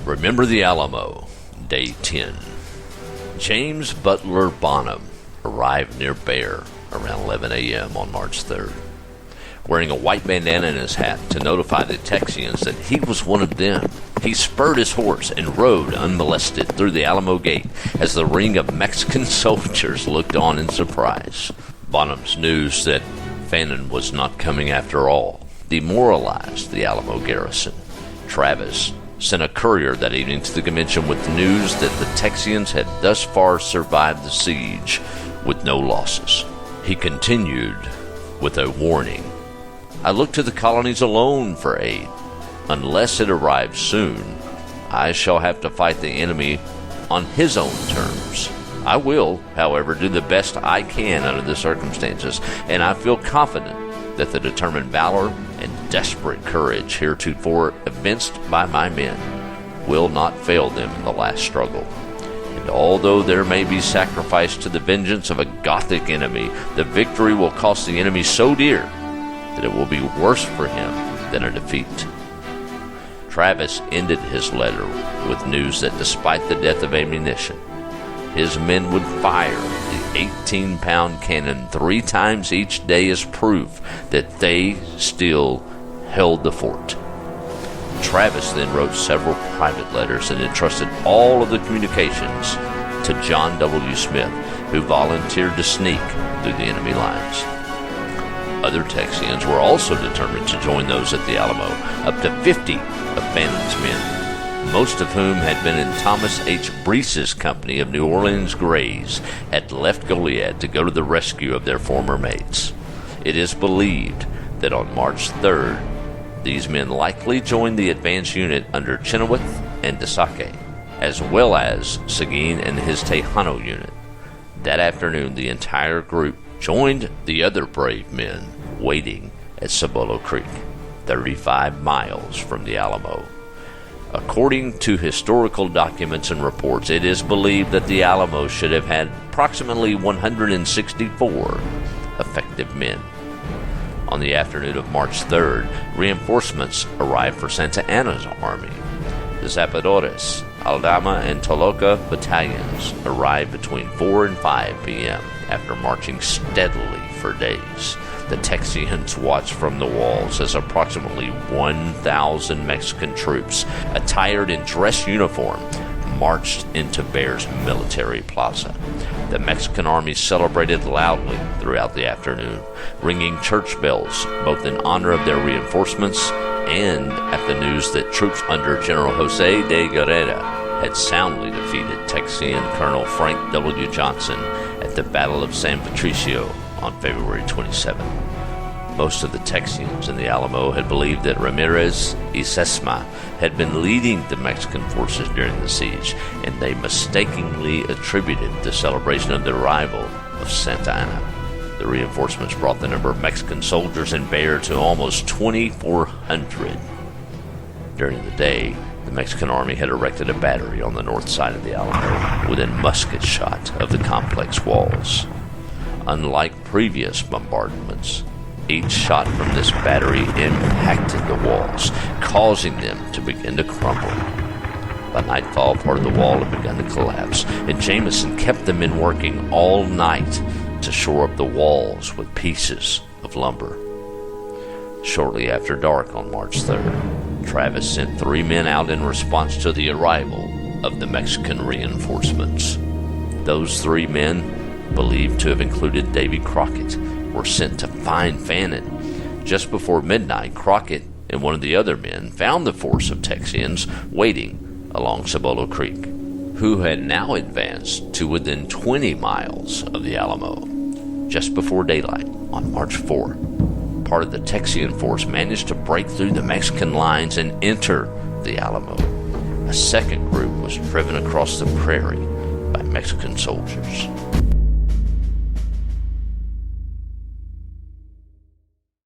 Remember the Alamo, Day 10. James Butler Bonham arrived near Bexar around 11 a.m. on March 3rd, wearing a white bandana in his hat to notify the Texians that he was one of them. He spurred his horse and rode unmolested through the Alamo gate as the ring of Mexican soldiers looked on in surprise. Bonham's news that Fannin was not coming after all demoralized the Alamo garrison. Travis sent a courier that evening to the convention with news that the Texians had thus far survived the siege with no losses. He continued with a warning. I look to the colonies alone for aid. Unless it arrives soon, I shall have to fight the enemy on his own terms. I will, however, do the best I can under the circumstances, and I feel confident that the determined valor and desperate courage heretofore evinced by my men will not fail them in the last struggle. And although there may be sacrifice to the vengeance of a Gothic enemy, the victory will cost the enemy so dear that it will be worse for him than a defeat. Travis ended his letter with news that despite the death of ammunition, his men would fire the 18-pound cannon 3 times each day as proof that they still held the fort. Travis then wrote several private letters and entrusted all of the communications to John W. Smith, who volunteered to sneak through the enemy lines. Other Texians were also determined to join those at the Alamo, up to 50 of Fannin's men, most of whom had been in Thomas H. Breese's company of New Orleans Greys, had left Goliad to go to the rescue of their former mates. It is believed that on March 3rd, these men likely joined the advance unit under Chenoweth and Desake, as well as Seguin and his Tejano unit. That afternoon, the entire group joined the other brave men waiting at Cibolo Creek, 35 miles from the Alamo. According to historical documents and reports, it is believed that the Alamo should have had approximately 164 effective men. On the afternoon of March 3rd, reinforcements arrived for Santa Anna's army. The Zapadores, Aldama, and Toluca battalions arrived between 4 and 5 p.m. after marching steadily for days. The Texians watched from the walls as approximately 1,000 Mexican troops, attired in dress uniform, marched into Bexar's military plaza. The Mexican army celebrated loudly throughout the afternoon, ringing church bells both in honor of their reinforcements and at the news that troops under General Jose de Guerrera had soundly defeated Texian Colonel Frank W. Johnson at the Battle of San Patricio on February 27. Most of the Texians in the Alamo had believed that Ramirez y Sesma had been leading the Mexican forces during the siege, and they mistakenly attributed the celebration of the arrival of Santa Anna. The reinforcements brought the number of Mexican soldiers in Bexar to almost 2,400. During the day, the Mexican army had erected a battery on the north side of the Alamo within musket shot of the complex walls. Unlike previous bombardments, each shot from this battery impacted the walls, causing them to begin to crumble. By nightfall, part of the wall had begun to collapse, and Jameson kept the men working all night to shore up the walls with pieces of lumber. Shortly after dark on March 3rd, Travis sent 3 men out in response to the arrival of the Mexican reinforcements. Those 3 men, believed to have included Davy Crockett, were sent to find Fannin. Just before midnight, Crockett and one of the other men found the force of Texians waiting along Cibolo Creek, who had now advanced to within 20 miles of the Alamo. Just before daylight on March 4, part of the Texian force managed to break through the Mexican lines and enter the Alamo. A second group was driven across the prairie by Mexican soldiers.